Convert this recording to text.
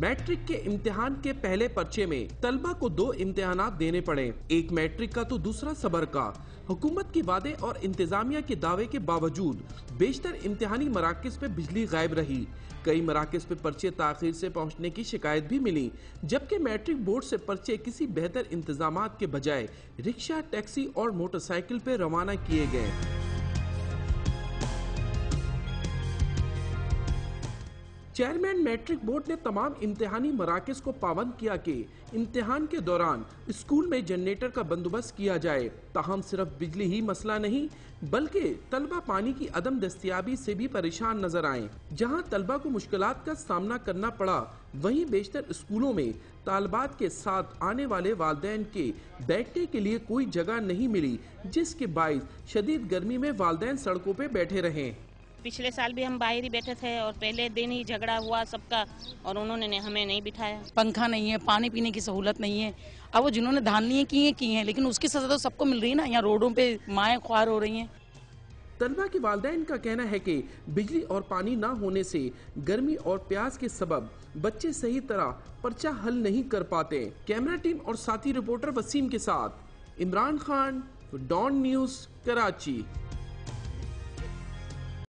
Matric के इम्तिहान के पहले पर्चे में तलबा को 2 इम्तिहानात देने पड़े, एक मैट्रिक का तो दूसरा सबर का। हुकूमत के वादे और इंतजामिया के दावे के बावजूद बेशतर इम्तिहानी मराकज पे बिजली गायब रही। कई मराकज पे पर्चे ताखीर से पहुंचने की शिकायत भी मिली, जबकि मैट्रिक बोर्ड से पर्चे किसी बेहतर इंतजामात के बजाय रिक्शा, टैक्सी और मोटरसाइकिल पे रवाना किए गए। चेयरमैन मैट्रिक बोर्ड ने तमाम इम्तिहानी मराकज को पाबंद किया कि इम्तिहान के दौरान स्कूल में जनरेटर का बंदोबस्त किया जाए। ताहम सिर्फ बिजली ही मसला नहीं, बल्कि तलबा पानी की अदम दस्तयाबी से भी परेशान नजर आए। जहां तलबा को मुश्किलात का सामना करना पड़ा, वहीं बेशतर स्कूलों में तालबात के साथ आने वाले वालिदैन के बैठने के लिए कोई जगह नहीं मिली, जिसके बाइस शदीद गर्मी में वालिदैन सड़कों पे बैठे रहे। पिछले साल भी हम बाहर ही बैठे थे और पहले दिन ही झगड़ा हुआ सबका और उन्होंने हमें नहीं बिठाया। पंखा नहीं है, पानी पीने की सहूलत नहीं है। अब वो जिन्होंने धान की हैं, लेकिन उसकी सजा तो सबको मिल रही है ना। यहाँ रोडों पे माएँ ख्वार हो रही हैं। तलबा के वालिदैन का कहना है कि बिजली और पानी ना होने से गर्मी और प्यास के सबब बच्चे सही तरह पर्चा हल नहीं कर पाते। कैमरा टीम और साथी रिपोर्टर वसीम के साथ इमरान खान, डॉन न्यूज़, कराची।